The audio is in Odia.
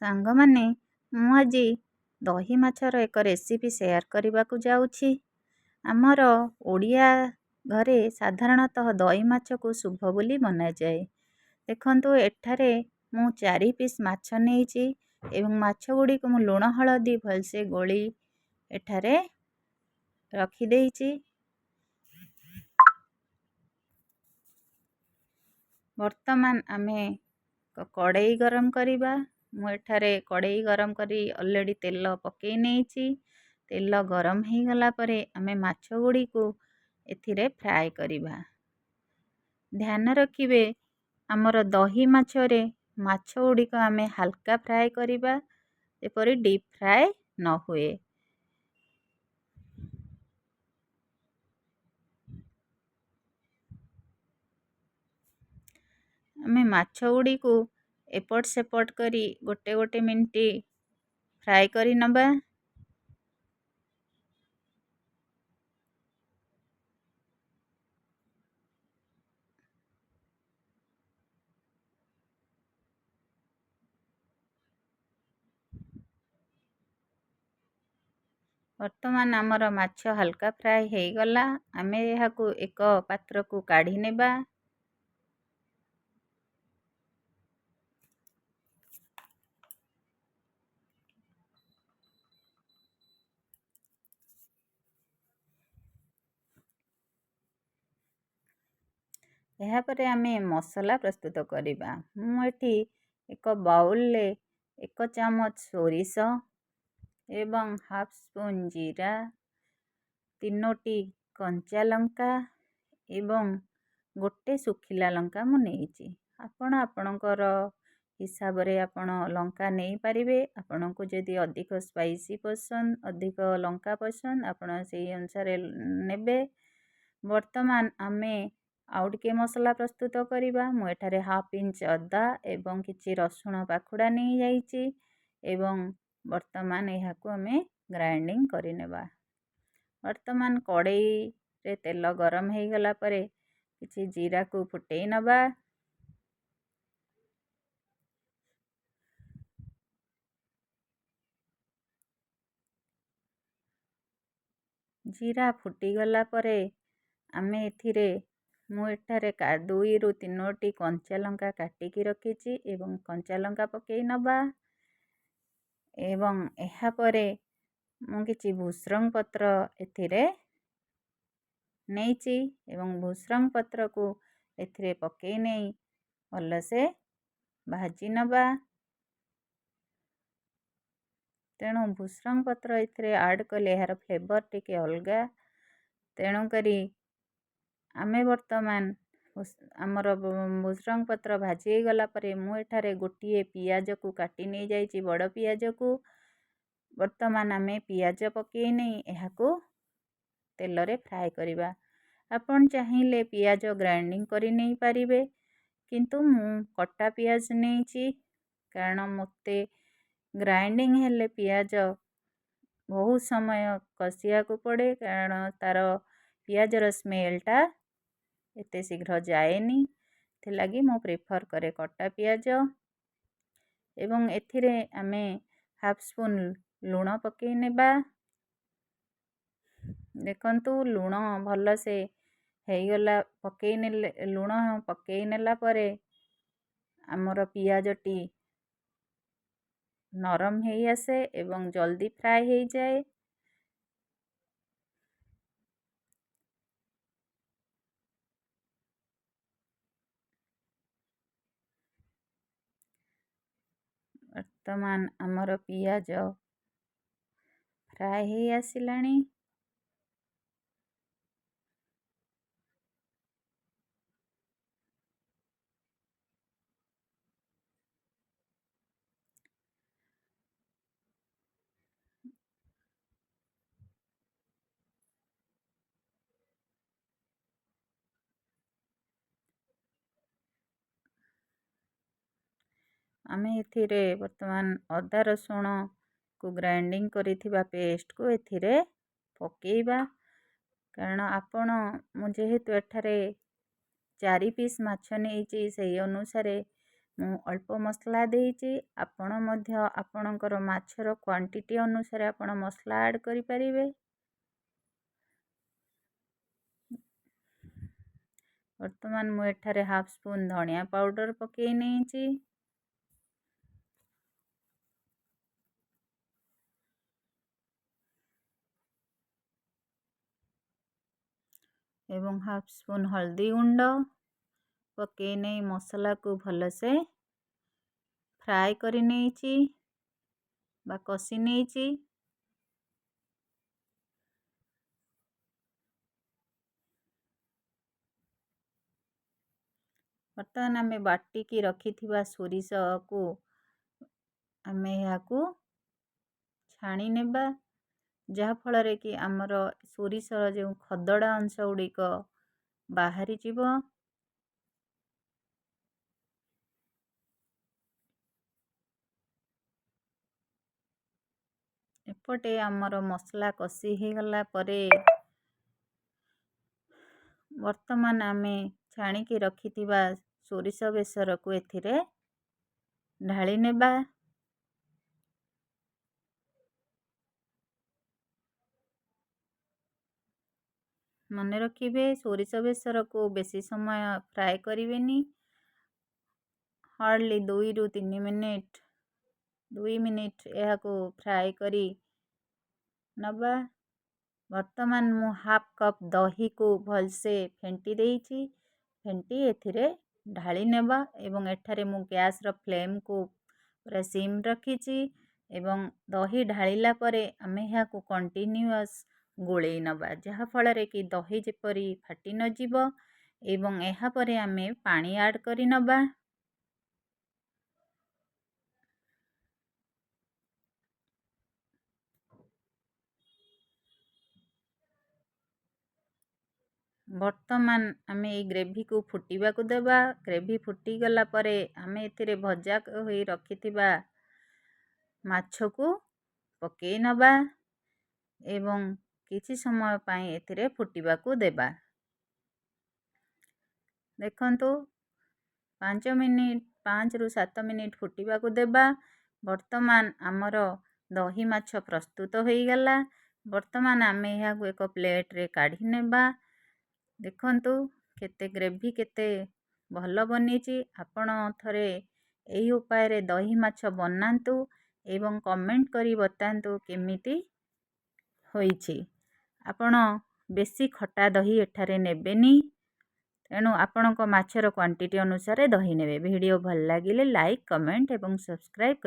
ସାଙ୍ଗମାନେ, ମୁଁ ଆଜି ଦହି ମାଛର ଏକ ରେସିପି ସେୟାର କରିବାକୁ ଯାଉଛି। ଆମର ଓଡ଼ିଆ ଘରେ ସାଧାରଣତଃ ଦହି ମାଛକୁ ଶୁଭ ବୋଲି ମନାଯାଏ। ଦେଖନ୍ତୁ, ଏଠାରେ ମୁଁ 4 ପିସ୍ ମାଛ ନେଇଛି ଏବଂ ମାଛ ଗୁଡ଼ିକୁ ମୁଁ ଲୁଣ ହଳଦୀ ଭଲସେ ଗୋଳି ଏଠାରେ ରଖିଦେଇଛି। ବର୍ତ୍ତମାନ ଆମେ କଡ଼େଇ ଗରମ କରିବା। ମୁଁ ଏଠାରେ କଡ଼େଇ ଗରମ କରି ଅଲରେଡ଼ି ତେଲ ପକାଇ ନେଇଛି। ତେଲ ଗରମ ହେଇଗଲା ପରେ ଆମେ ମାଛ ଗୁଡ଼ିକୁ ଏଥିରେ ଫ୍ରାଏ କରିବା। ଧ୍ୟାନ ରଖିବେ, ଆମର ଦହି ମାଛରେ ମାଛ ଗୁଡ଼ିକ ଆମେ ହାଲକା ଫ୍ରାଏ କରିବା, ଯେପରି ଡିପ୍ ଫ୍ରାଏ ନ ହୁଏ। ଆମେ ମାଛ ଗୁଡ଼ିକୁ ଏପଟ ସେପଟ କରି ଗୋଟେ ମିନିଟ୍ ଫ୍ରାଏ କରି ନେବା। ବର୍ତ୍ତମାନ ଆମର ମାଛ ହାଲକା ଫ୍ରାଏ ହେଇଗଲା। ଆମେ ଏହାକୁ ଏକ ପାତ୍ରକୁ କାଢ଼ି ନେବା। ଏହାପରେ ଆମେ ମସଲା ପ୍ରସ୍ତୁତ କରିବା। ମୁଁ ଏଠି ଏକ ବାଉଲରେ 1 ଚାମଚ ସୋରିଷ ଏବଂ ହାଫ୍ ସ୍ପୁନ୍ ଜିରା, 3ଟି କଞ୍ଚା ଲଙ୍କା ଏବଂ 1 ଶୁଖିଲା ଲଙ୍କା ମୁଁ ନେଇଛି। ଆପଣ ଆପଣଙ୍କର ହିସାବରେ ଆପଣ ଲଙ୍କା ନେଇପାରିବେ। ଆପଣଙ୍କୁ ଯଦି ଅଧିକ ସ୍ପାଇସି ପସନ୍ଦ, ଅଧିକ ଲଙ୍କା ପସନ୍ଦ, ଆପଣ ସେଇ ଅନୁସାରେ ନେବେ। ବର୍ତ୍ତମାନ ଆମେ ଆଉ ଟିକେ ମସଲା ପ୍ରସ୍ତୁତ କରିବା। ମୁଁ ଏଠାରେ ହାଫ୍ ଇଞ୍ଚ ଅଦା ଏବଂ କିଛି ରସୁଣ ପାଖୁଡ଼ା ନେଇଯାଇଛି ଏବଂ ବର୍ତ୍ତମାନ ଏହାକୁ ଆମେ ଗ୍ରାଇଣ୍ଡିଙ୍ଗ କରିନେବା। ବର୍ତ୍ତମାନ କଡ଼େଇରେ ତେଲ ଗରମ ହେଇଗଲା ପରେ କିଛି ଜିରାକୁ ଫୁଟେଇ ନେବା। ଜିରା ଫୁଟିଗଲା ପରେ ଆମେ ମୁଁ ଏଠାରେ 2ରୁ 3ଟି କଞ୍ଚା ଲଙ୍କା କାଟିକି ରଖିଛି ଏବଂ କଞ୍ଚା ଲଙ୍କା ପକାଇ ନେବା। ଏବଂ ଏହାପରେ ମୁଁ କିଛି ଭୃସଙ୍ଗ ପତ୍ର ଏଥିରେ ନେଇଛି ଏବଂ ଭୃସଙ୍ଗ ପତ୍ରକୁ ଏଥିରେ ପକାଇ ନେଇ ଭଲସେ ଭାଜି ନେବା। ତେଣୁ ଭୃସଙ୍ଗ ପତ୍ର ଏଥିରେ ଆଡ଼୍ କଲେ ଏହାର ଫ୍ଲେଭର୍ ଟିକେ ଅଲଗା। ତେଣୁକରି ଆମେ ବର୍ତ୍ତମାନ ଆମର ଭୃସଙ୍ଗ ପତ୍ର ଭାଜି ହେଇଗଲା ପରେ ମୁଁ ଏଠାରେ ଗୋଟିଏ ପିଆଜକୁ କାଟି ନେଇଯାଇଛି, ବଡ଼ ପିଆଜକୁ। ବର୍ତ୍ତମାନ ଆମେ ପିଆଜ ପକାଇ ନେଇ ଏହାକୁ ତେଲରେ ଫ୍ରାଏ କରିବା। ଆପଣ ଚାହିଁଲେ ପିଆଜ ଗ୍ରାଇଣ୍ଡିଙ୍ଗ କରି ନେଇପାରିବେ, କିନ୍ତୁ ମୁଁ କଟା ପିଆଜ ନେଇଛି, କାରଣ ମୋତେ ଗ୍ରାଇଣ୍ଡିଙ୍ଗ ହେଲେ ପିଆଜ ବହୁତ ସମୟ କଷିବାକୁ ପଡ଼େ, କାରଣ ତାର ପିଆଜର ସ୍ମେଲ୍ଟା ଏତେ ଶୀଘ୍ର ଯାଏନି। ସେଥିଲାଗି ମୁଁ ପ୍ରିଫର୍ କରେ କଟା ପିଆଜ। ଏବଂ ଏଥିରେ ଆମେ ହାଫ୍ ସ୍ପୁନ୍ ଲୁଣ ପକାଇ ନେବା। ଦେଖନ୍ତୁ, ଲୁଣ ଭଲସେ ହେଇଗଲା। ଲୁଣ ପକାଇ ନେଲା ପରେ ଆମର ପିଆଜଟି ନରମ ହେଇ ଆସେ ଏବଂ ଜଲ୍ଦି ଫ୍ରାଏ ହେଇଯାଏ। ବର୍ତ୍ତମାନ ଆମର ପିଆଜ ଫ୍ରାଏ ହେଇ ଆସିଲାଣି। ଆମେ ଏଥିରେ ବର୍ତ୍ତମାନ ଅଦା ରସୁଣକୁ ଗ୍ରାଇଣ୍ଡିଙ୍ଗ କରିଥିବା ପେଷ୍ଟକୁ ଏଥିରେ ପକାଇବା। କାରଣ ମୁଁ ଯେହେତୁ ଏଠାରେ 4 ପିସ୍ ମାଛ ନେଇଛି, ସେହି ଅନୁସାରେ ମୁଁ ଅଳ୍ପ ମସଲା ଦେଇଛି। ଆପଣ ମଧ୍ୟ ଆପଣଙ୍କର ମାଛର କ୍ୱାଣ୍ଟିଟି ଅନୁସାରେ ଆପଣ ମସଲା ଆଡ଼୍ କରିପାରିବେ। ବର୍ତ୍ତମାନ ମୁଁ ଏଠାରେ ହାଫ୍ ସ୍ପୁନ୍ ଧନିଆ ପାଉଡ଼ର ପକାଇ ନେଇଛି। ଏବଂ ହାଫ୍ ସ୍ପୁନ୍ ହଳଦୀ ଗୁଣ୍ଡ ପକାଇ ନେଇ ମସଲାକୁ ଭଲସେ ଫ୍ରାଏ କରି ନେଇଛି ବା କଷି ନେଇଛି। ବର୍ତ୍ତମାନ ଆମେ ବାଟିକି ରଖିଥିବା ସୋରିଷକୁ ଆମେ ଏହାକୁ ଛାଣି ନେବା, ଯାହାଫଳରେ କି ଆମର ସୋରିଷର ଯେଉଁ ଖଦଡ଼ା ଅଂଶ ଗୁଡ଼ିକ ବାହାରିଯିବ। ଏପଟେ ଆମର ମସଲା କଷି ହେଇଗଲା ପରେ ବର୍ତ୍ତମାନ ଆମେ ଛାଣିକି ରଖିଥିବା ସୋରିଷ ବେସରକୁ ଏଥିରେ ଢାଳି ନେବା। ମନେ ରଖିବେ, ସୋରିଷ ବେସରକୁ ବେଶୀ ସମୟ ଫ୍ରାଏ କରିବେନି। ହାର୍ଡ଼ଲି 2 ରୁ 3 ମିନିଟ୍ 2 ମିନିଟ୍ ଏହାକୁ ଫ୍ରାଏ କରି ନେବା। ବର୍ତ୍ତମାନ ମୁଁ ହାଫ୍ କପ୍ ଦହିକୁ ଭଲସେ ଫେଣ୍ଟି ଦେଇଛି। ଫେଣ୍ଟି ଏଥିରେ ଢାଳି ନେବା ଏବଂ ଏଠାରେ ମୁଁ ଗ୍ୟାସ୍ର ଫ୍ଲେମ୍କୁ ପୁରା ସିମ୍ ରଖିଛି ଏବଂ ଦହି ଢାଳିଲା ପରେ ଆମେ ଏହାକୁ କଣ୍ଟିନ୍ୟୁଅସ୍ ଗୋଳେଇ ନେବା, ଯାହାଫଳରେ କି ଦହି ଯେପରି ଫାଟି ନଯିବ। ଏବଂ ଏହାପରେ ଆମେ ପାଣି ଆଡ଼୍ କରି ନେବା। ବର୍ତ୍ତମାନ ଆମେ ଏଇ ଗ୍ରେଭିକୁ ଫୁଟିବାକୁ ଦେବା। ଗ୍ରେଭି ଫୁଟିଗଲା ପରେ ଆମେ ଏଥିରେ ଭଜା ହୋଇ ରଖିଥିବା ମାଛକୁ ପକାଇ ନେବା ଏବଂ କିଛି ସମୟ ପାଇଁ ଏଥିରେ ଫୁଟିବାକୁ ଦେବା। ଦେଖନ୍ତୁ 5 ରୁ 7 ମିନିଟ୍ ଫୁଟିବାକୁ ଦେବା। ବର୍ତ୍ତମାନ ଆମର ଦହି ମାଛ ପ୍ରସ୍ତୁତ ହୋଇଗଲା। ବର୍ତ୍ତମାନ ଆମେ ଏହାକୁ ଏକ ପ୍ଲେଟ୍ରେ କାଢ଼ି ନେବା। ଦେଖନ୍ତୁ କେତେ ଗ୍ରେଭି କେତେ ଭଲ ବନିଛି। ଆପଣ ଥରେ ଏହି ଉପାୟରେ ଦହି ମାଛ ବନାନ୍ତୁ ଏବଂ କମେଣ୍ଟ କରି ବତାନ୍ତୁ କେମିତି ହୋଇଛି। ଆପଣ ବେଶୀ ଖଟା ଦହି ଏଠାରେ ନେବେନି, ତେଣୁ ଆପଣଙ୍କ ମାଛର କ୍ୱାଣ୍ଟିଟି ଅନୁସାରେ ଦହି ନେବେ। ଭିଡ଼ିଓ ଭଲ ଲାଗିଲେ ଲାଇକ୍, କମେଣ୍ଟ ଏବଂ ସବସ୍କ୍ରାଇବ୍